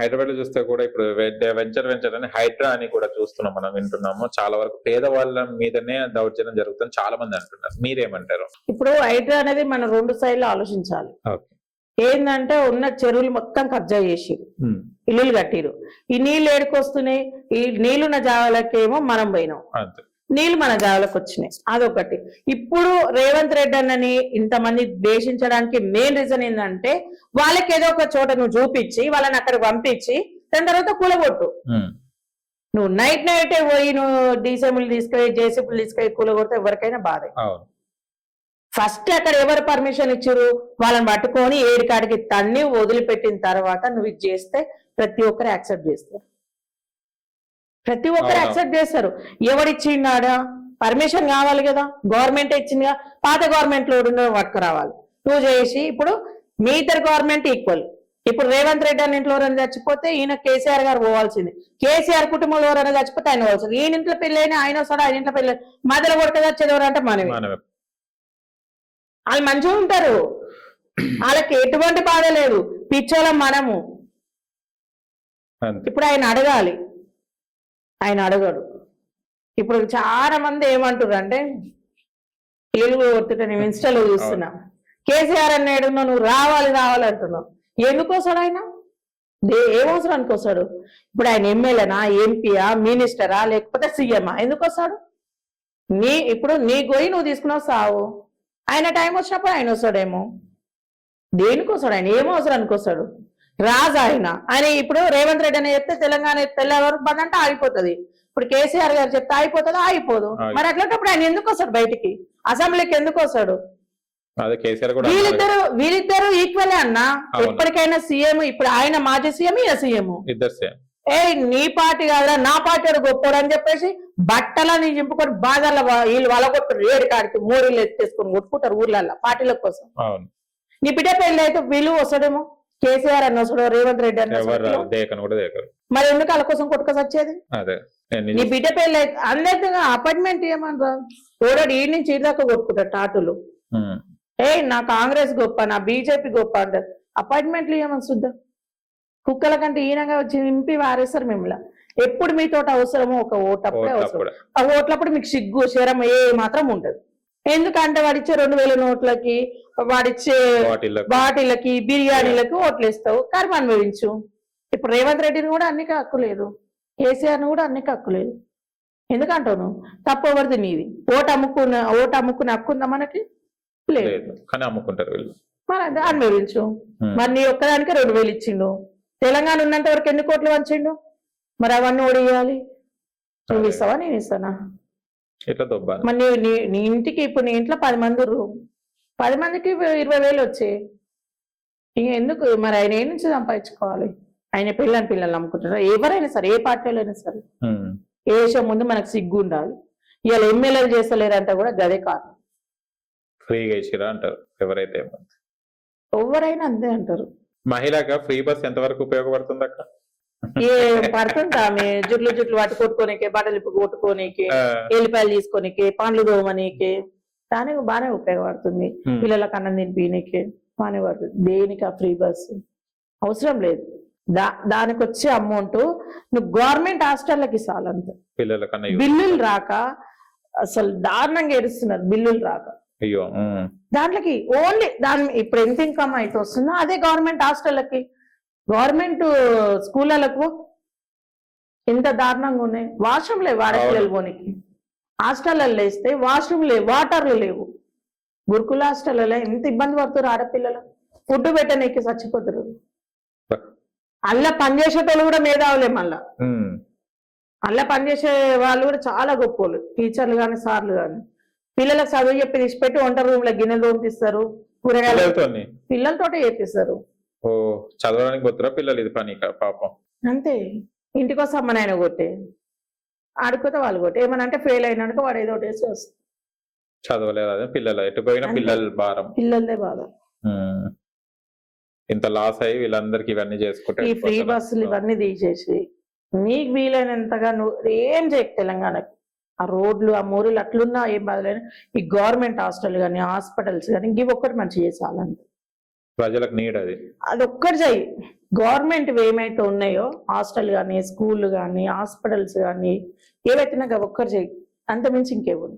హైదరాబాద్ లో చూస్తే కూడా ఇప్పుడు వెంచర్ అని హైడ్రా అని కూడా చూస్తున్నాం, మనం వింటున్నాము. చాలా వరకు పేదవాళ్ళ మీదనే దౌర్జన్యం జరుగుతుంది చాలా మంది అంటున్నారు. మీరేమంటారు? ఇప్పుడు హైడ్రా అనేది మనం 2 సైడ్లు ఆలోచించాలి. ఏంటంటే ఉన్న చెరువులు మొత్తం కబ్జా చేసి ఇల్లులు కట్టిరు. ఈ నీళ్లు ఏడుకొస్తున్నాయి, ఈ నీళ్లున్న జాగాలకేమో మనం పోయినాం, నీళ్లు మన జాగాలకు వచ్చినాయి. అదొకటి. ఇప్పుడు రేవంత్ రెడ్డి అన్నని ఇంతమంది ద్వేషించడానికి మెయిన్ రీజన్ ఏంటంటే వాళ్ళకి ఏదో ఒక చోట నువ్వు చూపించి వాళ్ళని అక్కడికి పంపించి దాని తర్వాత కూలగొట్టు. నువ్వు నైటే పోయి నువ్వు డీసెబుల్ తీసుకొని జేసీబుల్ తీసుకొని కూలగొడితే ఎవరికైనా బాధ. ఫస్ట్ అక్కడ ఎవరు పర్మిషన్ ఇచ్చారు వాళ్ళని పట్టుకొని ఏడికాడికి తన్ని వదిలిపెట్టిన తర్వాత నువ్వు ఇది చేస్తే ప్రతి ఒక్కరు యాక్సెప్ట్ చేస్తారు. ప్రతి ఒక్కరు యాక్సెప్ట్ చేస్తారు. ఎవడిచ్చిండాడా పర్మిషన్ కావాలి కదా, గవర్నమెంట్ ఇచ్చిందిగా. పాత గవర్నమెంట్ లో పట్టుకు రావాలి నువ్వు చేసి. ఇప్పుడు మీ ఇద్దరు గవర్నమెంట్ ఈక్వల్. ఇప్పుడు రేవంత్ రెడ్డి అని ఇంట్లో ఎవరైనా చచ్చిపోతే ఈయన కేసీఆర్ గారు పోవాల్సింది, కేసీఆర్ కుటుంబంలో ఎవరైనా చచ్చిపోతే ఆయన పోవాల్సింది. ఈయన ఇంట్లో పెళ్ళి అయినా ఆయన వస్తాడు, ఆయన ఇంట్లో పెళ్ళి మధ్యలో కొడుకు వచ్చేది ఎవరంటే మనమే. వాళ్ళు మంచిగా ఉంటారు, వాళ్ళకి ఎటువంటి బాధ లేదు, పిచ్చోళ్ళం మనము. ఇప్పుడు ఆయన అడగాలి, ఆయన అడగడు. ఇప్పుడు చాలా మంది ఏమంటారు అంటే ఏలుగు కొడుతుంటే నేను ఇన్స్టాలో చూస్తున్నా, కేసీఆర్ అన్నాడు నువ్వు రావాలి రావాలంటున్నావు. ఎందుకు వస్తాడు ఆయన? ఏం అవసరానికి వస్తాడు? ఇప్పుడు ఆయన ఎమ్మెల్యేనా, ఎంపీయా, మినిస్టరా, లేకపోతే సీఎమా? ఎందుకు వస్తాడు? ఇప్పుడు నీ గొయ్యి నువ్వు తీసుకున్నావు సావు. ఆయన టైం వచ్చినప్పుడు ఆయన వస్తాడేమో. దేనికి వస్తాడు ఆయన? ఏమో అవసరానికి వస్తాడు? రాజు ఆయన ఇప్పుడు రేవంత్ రెడ్డి అని చెప్తే తెలంగాణ తెల్లవారు బంద్ అంటే ఆగిపోతుంది. ఇప్పుడు కేసీఆర్ గారు చెప్తే ఆగిపోతుందా? ఆగిపోదు. మరి అట్లాంటప్పుడు ఆయన ఎందుకు వస్తాడు బయటికి? అసెంబ్లీకి ఎందుకు వస్తాడు? వీళ్ళిద్దరు ఈక్వలే అన్న. ఎప్పటికైనా సీఎం. ఇప్పుడు ఆయన మాజీ సీఎం, ఈయన సీఎం. నీ పార్టీ కాదురా నా పార్టీ గొప్పోడు అని చెప్పేసి బట్టలని చింపుకొని బాధల్లో వీళ్ళు వాళ్ళకొట్టారు. ఏడు కాడికి మోరీలు ఎత్తేసుకొని కొట్టుకుంటారు ఊర్లల్లో పార్టీల కోసం. నీ బిడ్డ పెళ్లి అయితే వీళ్ళు వస్తాడేమో, కేసీఆర్ అన్న వస్తాడు, రేవంత్ రెడ్డి అన్న. మరి ఎందుకు వాళ్ళ కోసం కొట్టుకొని వచ్చేది? నీ బిడ్డ పెళ్లి అయితే అందరిగా అపాయింట్మెంట్ ఏమన్నా ఓడాడు ఈ నుంచి ఈ దాకా కొట్టుకుంటారు టాటులు. నా కాంగ్రెస్ గొప్ప, నా బీజేపీ గొప్ప అంటారు. అపాయింట్మెంట్లు ఏమని చూద్దాం. కుక్కల కంటే ఈయనగా వచ్చి నింపి వారేస్తారు మిమ్మల్ని. ఎప్పుడు మీతో అవసరమో ఒక ఓటప్పుడే అవసరం. ఆ ఓట్లప్పుడు మీకు సిగ్గు శరం ఏ మాత్రం ఉండదు. ఎందుకంటే వాడిచ్చే 2000 నోట్లకి, వాడిచ్చే బాటిళ్ళకి, బిర్యానీలకి ఓట్లేస్తావు, కర్మ అనుభవించు. ఇప్పుడు రేవంత్ రెడ్డిని కూడా అన్నికి హక్కు లేదు, కేసీఆర్ ని కూడా అన్నికి హక్కు లేదు. ఎందుకంటావు నువ్వు? తప్పు ఎవరిది? నీది. ఓటు అమ్ముకున్న హక్కు ఉందా మనకి? లేదు. మరి అదే అనుభవించు. మరి నీ ఒక్కదానికి 2000 ఇచ్చిండు. తెలంగాణ ఉన్నంత వరకు ఎన్ని కోట్లు వంచిండు? మరి అవన్నీ ఓడియాలి. నువ్వు ఇస్తావా, నేను ఇస్తానా? మరి నీ ఇంటికి ఇప్పుడు నీ ఇంట్లో 10 మంది 10 మందికి 20,000 వచ్చాయి. ఎందుకు మరి ఆయన ఏ నుంచి సంపాదించుకోవాలి? ఆయన పిల్లల్ని నమ్ముకుంటారా? ఎవరైనా సరే, ఏ పార్టీలో అయినా సరే. ఏ విషయం ముందు మనకు సిగ్గు ఉండాలి. ఇవాళ ఎమ్మెల్యేలు చేస్తలేరంటే కూడా గదే కారణం. ఫ్రీగా ఇచ్చిరా అంటారు ఎవరైతే. ఎవరైనా అంతే అంటారు. మహిళగా ఫ్రీ బస్ ఎంతవరకు ఉపయోగపడుతుంది అక్క? పడుతుంటా జుట్లు వాటి కొట్టుకోనికే, బట్టలు కొట్టుకోనికే, ఎల్లిపాయలు తీసుకోనికే, పండ్లు దోమనీకే, దానికి బాగానే ఉపయోగపడుతుంది. పిల్లలకు అన్నం తినిపినీకే బాగానే పడుతుంది. దేనికి ఆ ఫ్రీ బస్ అవసరం లేదు. దానికి వచ్చే అమౌంట్ నువ్వు గవర్నమెంట్ హాస్టళ్ళకి ఇవ్వాలంతే. బిల్లులు రాక అసలు దారుణంగా ఏడుస్తున్నారు, బిల్లులు రాక. దాంట్లోకి ఓన్లీ ఇప్పుడు ఎంత ఇన్కమ్ అయితే వస్తుందో అదే గవర్నమెంట్ హాస్టళ్ళకి, గవర్నమెంట్ స్కూళ్ళకు ఎంత దారుణంగా ఉన్నాయి. వాష్రూమ్ లేవు ఆడపిల్లలు పోనీకి. హాస్టల్లో వేస్తే వాష్రూమ్ లేవు, వాటర్లు లేవు. గురుకుల హాస్టల్లో ఎంత ఇబ్బంది పడుతున్నారు ఆడపిల్లలు. ఫుడ్ పెట్టనీకి చచ్చిపోతారు. అల్లా పనిచేసేటోళ్ళు కూడా మేధావులే. మళ్ళా అల్లా పనిచేసే వాళ్ళు కూడా చాలా గొప్పలు, టీచర్లు కానీ సార్లు కానీ. పిల్లలకు చదువు చెప్పి తీసిపెట్టి వంట రూమ్ లో గిన్నెలు తోమిస్తారు, కూరగాయలు పిల్లలతోటే చేపిస్తారు. చదవడానికి పోతారా పిల్లలు? ఇది పని పాపం అంతే. ఇంటికి వస్తే అమ్మ నాయన కొట్టే, ఆడుకోతే వాళ్ళు కొట్టే. ఏమన్నా అంటే ఫెయిల్ అయినాక వాడు ఏదో వేసి వస్తుంది. చదవలేదు అదే పిల్లలు ఎటు పోయినా పిల్లల భారం, పిల్లలదే బాధ. ఇంత లాస్ అయ్యి వీళ్ళందరికి ఇవన్నీ చేసుకుంటే ఈ ఫ్రీ బస్సులు ఇవన్నీ తీసేసి నీకు వీలైనంతగా నువ్వు ఏం చేయకు తెలంగాణకి. ఆ రోడ్లు, ఆ మూరీలు అట్లున్నా ఏం బాధలేని ఈ గవర్నమెంట్ హాస్టల్ కానీ, హాస్పిటల్స్ కానీ ఇవి ఒక్కటి మంచి చేసాలంటే ప్రజలకు నీడ్ అది ఒక్కటి చెయ్యి. గవర్నమెంట్ ఏమైతే ఉన్నాయో హాస్టల్ కానీ స్కూల్ కానీ హాస్పిటల్స్ కానీ ఏవైతే నాకు ఒక్కరు చేయి అంతమించి ఇంకేముంది.